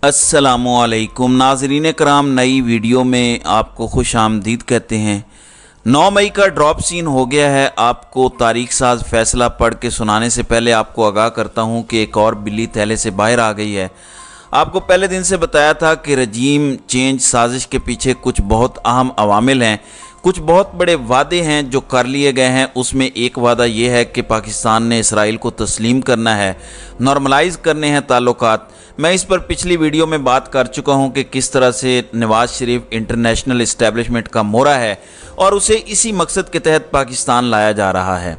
अस्सलामुअलैकुम नाज़रीन कराम, नई वीडियो में आपको खुश आमदीद कहते हैं। 9 मई का ड्रॉप सीन हो गया है। आपको तारीख साज फैसला पढ़ के सुनाने से पहले आपको आगाह करता हूं कि एक और बिल्ली थैले से बाहर आ गई है। आपको पहले दिन से बताया था कि रजीम चेंज साजिश के पीछे कुछ बहुत अहम अवामिल हैं, कुछ बहुत बड़े वादे हैं जो कर लिए गए हैं। उसमें एक वादा ये है कि पाकिस्तान ने इसराइल को तस्लीम करना है, नॉर्मलाइज करने हैं ताल्लुकात। मैं इस पर पिछली वीडियो में बात कर चुका हूं कि किस तरह से नवाज शरीफ इंटरनेशनल इस्टेब्लिशमेंट का मोहरा है और उसे इसी मकसद के तहत पाकिस्तान लाया जा रहा है।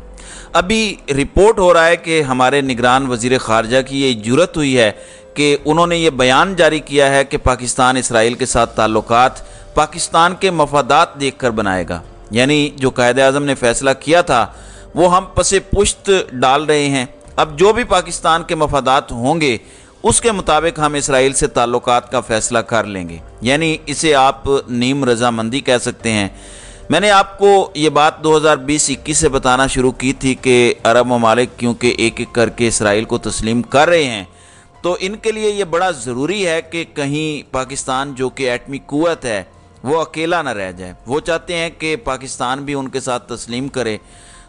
अभी रिपोर्ट हो रहा है कि हमारे निगरान वज़ीर ख़ारजा की ये जुर्रत हुई है कि उन्होंने ये बयान जारी किया है कि पाकिस्तान इसराइल के साथ ताल्लुकात पाकिस्तान के मफादात देख कर बनाएगा। यानी जो कायद-ए-आज़म ने फ़ैसला किया था वो हम पसे पुश्त डाल रहे हैं। अब जो भी पाकिस्तान के मफादात होंगे उसके मुताबिक हम इसराइल से ताल्लुकात का फ़ैसला कर लेंगे। यानी इसे आप नीम रजामंदी कह सकते हैं। मैंने आपको ये बात 2020-21 से बताना शुरू की थी कि अरब ममालिक क्योंकि एक एक करके इसराइल को तस्लीम कर रहे हैं, तो इनके लिए ये बड़ा ज़रूरी है कि कहीं पाकिस्तान जो कि एटमी क़ुव्वत है वो अकेला ना रह जाए। वो चाहते हैं कि पाकिस्तान भी उनके साथ तस्लीम करे।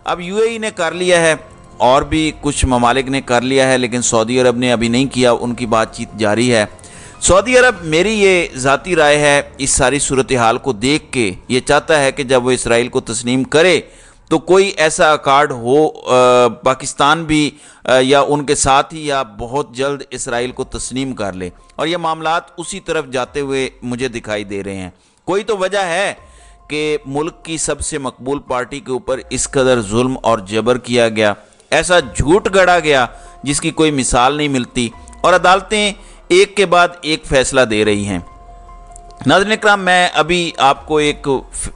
अब यूएई ने कर लिया है और भी कुछ ममालिक ने कर लिया है, लेकिन सऊदी अरब ने अभी नहीं किया। उनकी बातचीत जारी है। सऊदी अरब, मेरी ये ज़ाती राय है, इस सारी सूरत हाल को देख के ये चाहता है कि जब वो इसराइल को तस्लीम करे तो कोई ऐसा अकार्ड हो पाकिस्तान भी या उनके साथ ही या बहुत जल्द इसराइल को तस्लीम कर ले। और ये मामलात उसी तरफ जाते हुए मुझे दिखाई दे रहे हैं। कोई तो वजह है कि मुल्क की सबसे मकबूल पार्टी के ऊपर इस कदर जुल्म और जबर किया गया, ऐसा झूठ गढ़ा गया जिसकी कोई मिसाल नहीं मिलती, और अदालतें एक के बाद एक फ़ैसला दे रही हैं। नाज़रीन इकराम, मैं अभी आपको एक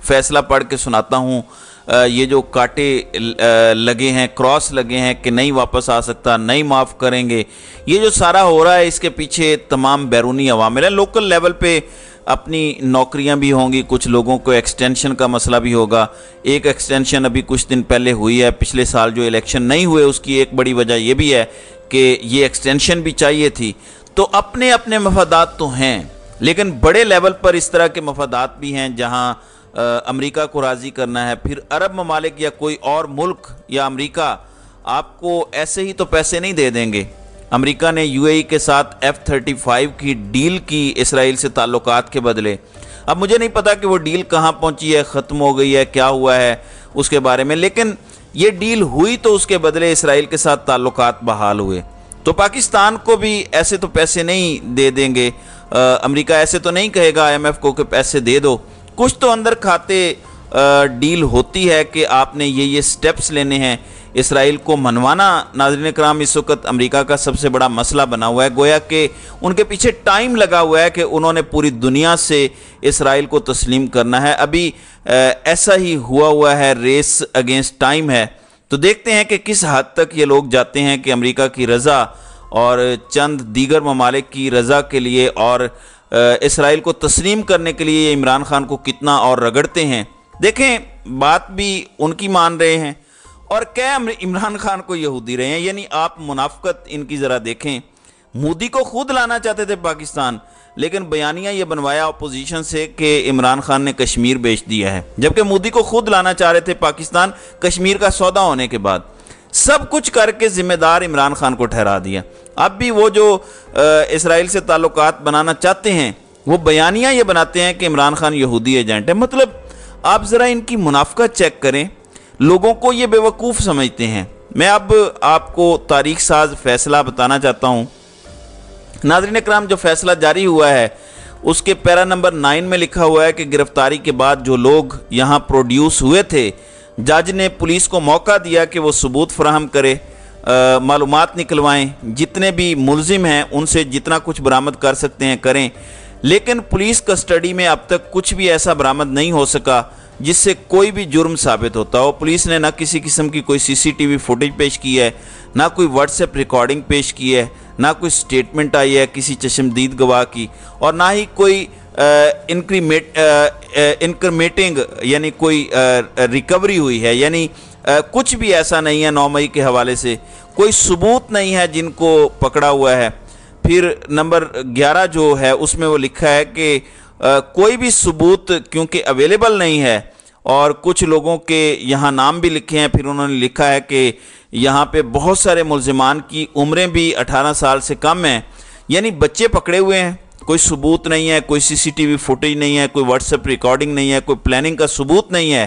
फ़ैसला पढ़ के सुनाता हूँ। ये जो कांटे लगे हैं, क्रॉस लगे हैं कि नहीं वापस आ सकता, नहीं माफ़ करेंगे, ये जो सारा हो रहा है इसके पीछे तमाम बैरूनी अवामिल है। लोकल लेवल पे अपनी नौकरियां भी होंगी, कुछ लोगों को एक्सटेंशन का मसला भी होगा। एक एक्सटेंशन अभी कुछ दिन पहले हुई है। पिछले साल जो इलेक्शन नहीं हुए उसकी एक बड़ी वजह यह भी है कि ये एक्सटेंशन भी चाहिए थी। तो अपने अपने मफादात तो हैं, लेकिन बड़े लेवल पर इस तरह के मफादात भी हैं जहां अमेरिका को राज़ी करना है। फिर अरब ममालिक या कोई और मुल्क या अमेरिका आपको ऐसे ही तो पैसे नहीं दे देंगे। अमेरिका ने यूएई के साथ F-35 की डील की इसराइल से ताल्लुकात के बदले। अब मुझे नहीं पता कि वो डील कहाँ पहुँची है, ख़त्म हो गई है, क्या हुआ है उसके बारे में, लेकिन ये डील हुई तो उसके बदले इसराइल के साथ ताल्लुकात बहाल हुए। तो पाकिस्तान को भी ऐसे तो पैसे नहीं दे देंगे। अमेरिका ऐसे तो नहीं कहेगा IMF को कि पैसे दे दो। कुछ तो अंदर खाते डील होती है कि आपने ये स्टेप्स लेने हैं। इसराइल को मनवाना, नाज़रीन कराम, इस वक्त अमेरिका का सबसे बड़ा मसला बना हुआ है। गोया कि उनके पीछे टाइम लगा हुआ है कि उन्होंने पूरी दुनिया से इसराइल को तस्लीम करना है। अभी ऐसा ही हुआ है, रेस अगेंस्ट टाइम है। तो देखते हैं कि किस हद तक ये लोग जाते हैं कि अमेरिका की रज़ा और चंद दीगर ममालिक की रज़ा के लिए और इसराइल को तस्लीम करने के लिए इमरान खान को कितना और रगड़ते हैं। देखें, बात भी उनकी मान रहे हैं और क्या इमरान खान को यहूदी रहे हैं। यानी आप मुनाफिकत इनकी ज़रा देखें। मोदी को खुद लाना चाहते थे पाकिस्तान, लेकिन बयानिया ये बनवाया अपोजिशन से कि इमरान खान ने कश्मीर बेच दिया है, जबकि मोदी को खुद लाना चाह रहे थे पाकिस्तान कश्मीर का सौदा होने के बाद। सब कुछ करके ज़िम्मेदार इमरान खान को ठहरा दिया। अब भी वो जो इसराइल से ताल्लुकात बनाना चाहते हैं वो बयानिया ये बनाते हैं कि इमरान खान यहूदी एजेंट है। मतलब आप ज़रा इनकी मुनाफिकत चेक करें। लोगों को ये बेवकूफ़ समझते हैं। मैं अब आपको तारीख साज फ़ैसला बताना चाहता हूँ। नाज़रीन इकराम, जो फ़ैसला जारी हुआ है उसके पैरा नंबर 9 में लिखा हुआ है कि गिरफ्तारी के बाद जो लोग यहाँ प्रोड्यूस हुए थे, जज ने पुलिस को मौका दिया कि वो सबूत फराहम करे, मालूमात निकलवाएं, जितने भी मुलजिम हैं उनसे जितना कुछ बरामद कर सकते हैं करें। लेकिन पुलिस कस्टडी में अब तक कुछ भी ऐसा बरामद नहीं हो सका जिससे कोई भी जुर्म साबित होता हो। पुलिस ने ना किसी किस्म की कोई CCTV फुटेज पेश की है, ना कोई व्हाट्सएप रिकॉर्डिंग पेश की है, ना कोई स्टेटमेंट आई है किसी चश्मदीद गवाह की, और ना ही कोई इंक्रीमेटिंग यानी कोई रिकवरी हुई है। यानी कुछ भी ऐसा नहीं है। 9 मई के हवाले से कोई सबूत नहीं है जिनको पकड़ा हुआ है। پھر نمبر 11 جو ہے اس میں وہ لکھا ہے کہ کوئی بھی ثبوت کیونکہ اویلیبل نہیں ہے، اور کچھ لوگوں کے یہاں نام بھی لکھے ہیں. پھر انہوں نے لکھا ہے کہ یہاں پہ بہت سارے ملزمان کی عمریں بھی 18 سال سے کم ہیں، یعنی بچے پکڑے ہوئے ہیں، کوئی ثبوت نہیں ہے، کوئی سی سی ٹی وی فوٹیج نہیں ہے، کوئی واٹس ایپ ریکارڈنگ نہیں ہے، کوئی پلاننگ کا ثبوت نہیں ہے.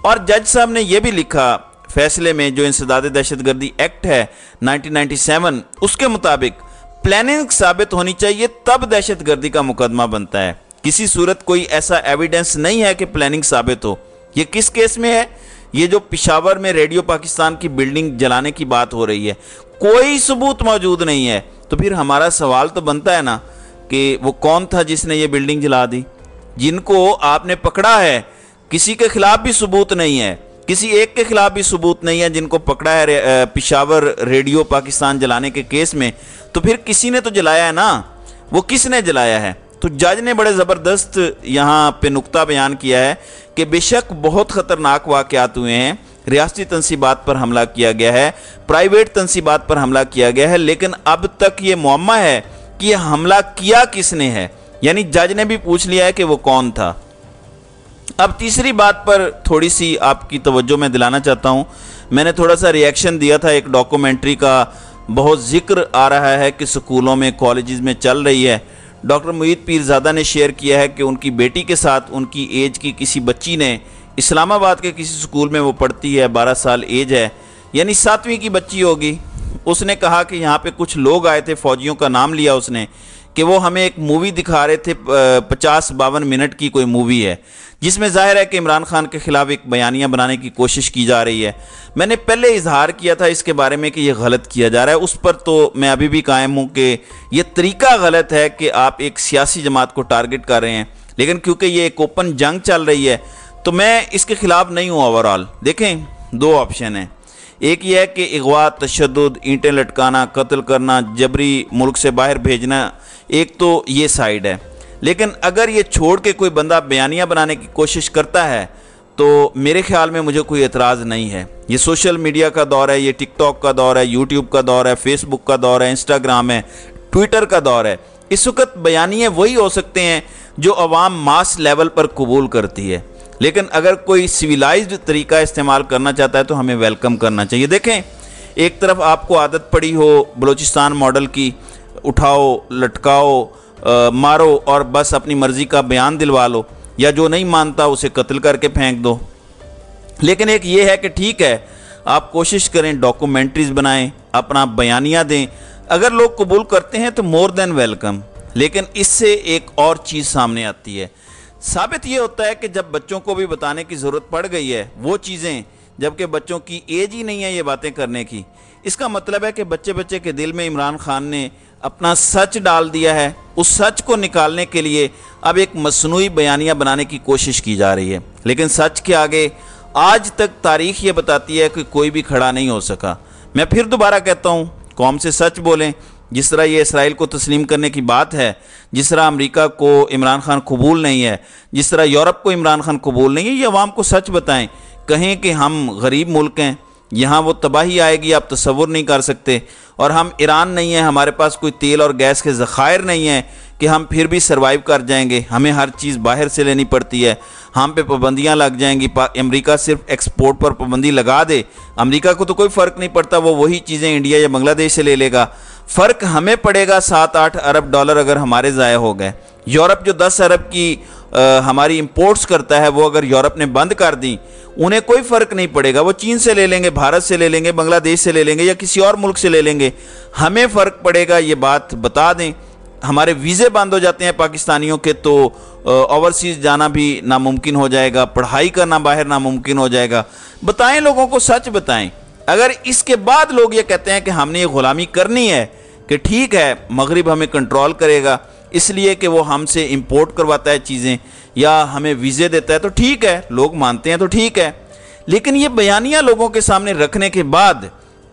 اور جج صاحب نے یہ بھی لکھا فیصلے میں، جو انسداد دہشت گردی ایکٹ ہے 1997، اس کے مطابق پلاننگ ثابت ہونی چاہیے تب دہشت گردی کا مقدمہ بنتا ہے. کسی صورت کوئی ایسا ایویڈنس نہیں ہے کہ پلاننگ ثابت ہو. یہ کس کیس میں ہے؟ یہ جو پشاور میں ریڈیو پاکستان کی بلڈنگ جلانے کی بات ہو رہی ہے، کوئی ثبوت موجود نہیں ہے. تو پھر ہمارا سوال تو بنتا ہے نا کہ وہ کون تھا جس نے یہ بلڈنگ جلا دی؟ جن کو آپ نے پکڑا ہے کسی کے خلاف بھی ثبوت نہیں ہے، کسی ایک کے خلاف بھی ثبوت نہیں ہے جن کو پکڑا ہے پشاور ریڈیو پاکستان جلانے کے کیس میں. تو پھر کسی نے تو جلایا ہے نا، وہ کس نے جلایا ہے؟ تو جج نے بڑے زبردست یہاں پہ نقطہ بیان کیا ہے کہ بے شک بہت خطرناک واقعات ہوئے ہیں، ریاستی تنصیبات پر حملہ کیا گیا ہے، پرائیویٹ تنصیبات پر حملہ کیا گیا ہے، لیکن اب تک یہ معمہ ہے کہ یہ حملہ کیا کس نے ہے. یعنی جج نے بھی پوچھ لیا ہے کہ وہ کون تھا. اب تیسری بات پر تھوڑی سی آپ کی توجہ میں دلانا چاہتا ہوں. میں نے تھوڑا سا ریئیکشن دیا تھا، ایک ڈاکومنٹری کا بہت ذکر آ رہا ہے کہ سکولوں میں کالجز میں چل رہی ہے. ڈاکٹر معید پیرزادہ نے شیئر کیا ہے کہ ان کی بیٹی کے ساتھ ان کی ایج کی کسی بچی نے اسلام آباد کے کسی سکول میں وہ پڑھتی ہے، 12 سال ایج ہے، یعنی 7ویں کی بچی ہوگی. اس نے کہا کہ یہاں پہ کچھ لوگ آئے تھے، فوجیوں کا نام لیا اس نے، کہ وہ ہمیں ایک مووی دکھا رہے تھے، 50-52 منٹ کی کوئی مووی ہے جس میں ظاہر ہے کہ عمران خان کے خلاف ایک بیانیہ بنانے کی کوشش کی جا رہی ہے. میں نے پہلے اظہار کیا تھا اس کے بارے میں کہ یہ غلط کیا جا رہا ہے، اس پر تو میں ابھی بھی قائم ہوں کہ یہ طریقہ غلط ہے کہ آپ ایک سیاسی جماعت کو ٹارگٹ کر رہے ہیں. لیکن کیونکہ یہ ایک اوپن جنگ چل رہی ہے تو میں اس کے خلاف نہیں ہوں. اوورال دیکھیں، 2 آپشن ہیں. ایک یہ ہے کہ اغوا، تشدد، اینٹیں لٹکانا، قتل کرنا، جبری ملک سے باہر بھیجنا، ایک تو یہ سائیڈ ہے. لیکن اگر یہ چھوڑ کے کوئی بندہ بیانیہ بنانے کی کوشش کرتا ہے تو میرے خیال میں مجھے کوئی اعتراض نہیں ہے. یہ سوشل میڈیا کا دور ہے، یہ ٹک ٹاک کا دور ہے، یوٹیوب کا دور ہے، فیس بک کا دور ہے، انسٹاگرام ہے، ٹویٹر کا دور ہے. اس وقت بیانیے وہی ہو سکتے ہیں جو عوام ماس لیول پر قبول کرتی ہے. لیکن اگر کوئی سویلائزڈ طریقہ استعمال کرنا چاہتا ہے تو ہمیں ویلکم کرنا چاہیے. دیکھیں، ایک طرف آپ کو عادت پڑی ہو بلوچستان ماڈل کی، اٹھاؤ، لٹکاؤ، مارو اور بس اپنی مرضی کا بیان دلوا لو، یا جو نہیں مانتا اسے قتل کر کے پھینک دو. لیکن ایک یہ ہے کہ ٹھیک ہے، آپ کوشش کریں، ڈاکومنٹریز بنائیں، اپنا بیانیہ دیں. اگر لوگ قبول کرتے ہیں تو مور دین ویلکم. لیکن اس سے ایک اور چیز سامنے آتی ہے. ثابت یہ ہوتا ہے کہ جب بچوں کو بھی بتانے کی ضرورت پڑ گئی ہے وہ چیزیں، جبکہ بچوں کی ایج ہی نہیں ہے یہ باتیں کرنے کی، اس کا مطلب ہے کہ بچے کے دل میں عمران خان نے اپنا سچ ڈال دیا ہے. اس سچ کو نکالنے کے لیے اب ایک مصنوعی بیانیہ بنانے کی کوشش کی جا رہی ہے. لیکن سچ کے آگے آج تک تاریخ یہ بتاتی ہے کہ کوئی بھی کھڑا نہیں ہو سکا. میں پھر دوبارہ کہتا ہوں، قوم سے سچ بولیں. جس طرح یہ اسرائیل کو تسلیم کرنے کی بات ہے، جس طرح امریکہ کو عمران خان قبول نہیں ہے، جس طرح یورپ کو عمران خان قبول نہیں ہے، یہ عوام کو سچ بتائیں. کہیں کہ ہم غریب ملک ہیں، یہاں وہ تباہی آئے گی آپ تصور نہیں کر سکتے، اور ہم ایران نہیں ہیں، ہمارے پاس کوئی تیل اور گیس کے ذخائر نہیں ہیں کہ ہم پھر بھی سروائیو کر جائیں گے. ہمیں ہر چیز باہر سے لینی پڑتی ہے، ہم پہ پابندیاں لگ جائیں گی. امریکہ صرف ایکسپورٹ پر پابندی لگا دے، امریکہ کو تو کوئی فرق نہیں پڑتا، وہ وہی چیزیں انڈیا یا بنگلہ دیش سے لے لے گا. فرق ہمیں پڑے گا $7-8 ارب اگر ہمارے ضائع ہو گئے. یورپ جو 10 ارب کی ہماری امپورٹس کرتا ہے، وہ اگر یورپ نے بند کر دیں انہیں کوئی فرق نہیں پڑے گا. وہ چین سے لے لیں گے، بھارت سے لے لیں گے، بنگلہ دیش سے لے لیں گے، یا کسی اور ملک سے لے لیں گے. ہمیں فرق پڑے گا، یہ بات بتا دیں. ہمارے ویزے بند ہو جاتے ہیں پاکستانیوں کے تو اوورسیز جانا بھی ناممکن ہو جائے گا، پڑھائی کرنا باہر ناممکن ہو جائے گا. بتائیں، لوگوں کو سچ بتائیں. اگر اس کے بعد لوگ یہ کہتے ہیں کہ ہم نے یہ غلامی کرنی ہے، کہ ٹھیک ہے مغرب ہمیں کنٹرول کرے گا اس لیے کہ وہ ہم سے امپورٹ کرواتا ہے چیزیں یا ہمیں ویزے دیتا ہے، تو ٹھیک ہے، لوگ مانتے ہیں تو ٹھیک ہے. لیکن یہ بیانیہ لوگوں کے سامنے رکھنے کے بعد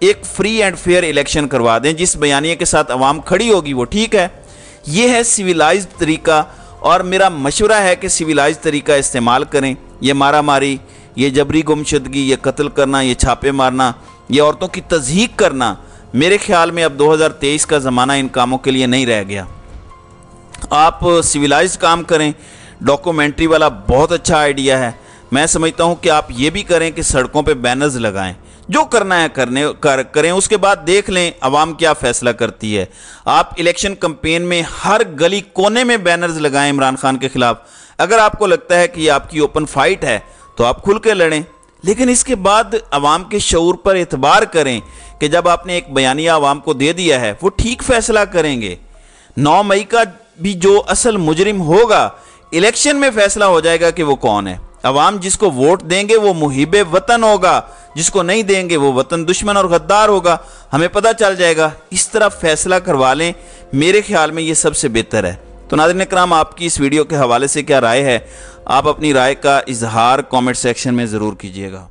ایک فری اینڈ فیئر الیکشن کروا دیں، جس بیانیے کے ساتھ عوام کھڑی ہوگی وہ ٹھیک ہے. یہ ہے سویلائزڈ طریقہ، اور میرا مشورہ ہے کہ سویلائزڈ طریقہ استعمال کریں. یہ مارا ماری، یہ جبری گمشدگی، یہ قتل کرنا، یہ چھاپے مارنا، یہ عورتوں کی تضحیک کرنا، मेरे ख्याल में अब 2023 का ज़माना इन कामों के लिए नहीं रह गया। आप सिविलाइज्ड काम करें, डॉक्यूमेंट्री वाला बहुत अच्छा आइडिया है। मैं समझता हूं कि आप ये भी करें कि सड़कों पे बैनर्स लगाएं, जो करना है करें, उसके बाद देख लें अवाम क्या फैसला करती है। आप इलेक्शन कैंपेन में हर गली कोने में बैनर्स लगाएं इमरान खान के खिलाफ। अगर आपको लगता है कि ये आपकी ओपन फाइट है तो आप खुल के लड़ें, लेकिन इसके बाद अवाम के शऊर पर एतबार करें कि जब आपने एक बयानिया अवाम को दे दिया है वो ठीक फैसला करेंगे। 9 मई का भी जो असल मुजरिम होगा, इलेक्शन में फैसला हो जाएगा कि वो कौन है। अवाम जिसको वोट देंगे वो मुहिबे वतन होगा, जिसको नहीं देंगे वो वतन दुश्मन और गद्दार होगा। हमें पता चल जाएगा। इस तरह फैसला करवा लें, मेरे ख्याल में ये सबसे बेहतर है। तो नाज़रीन इकराम, आपकी इस वीडियो के हवाले से क्या राय है? आप अपनी राय का इजहार कमेंट सेक्शन में ज़रूर कीजिएगा।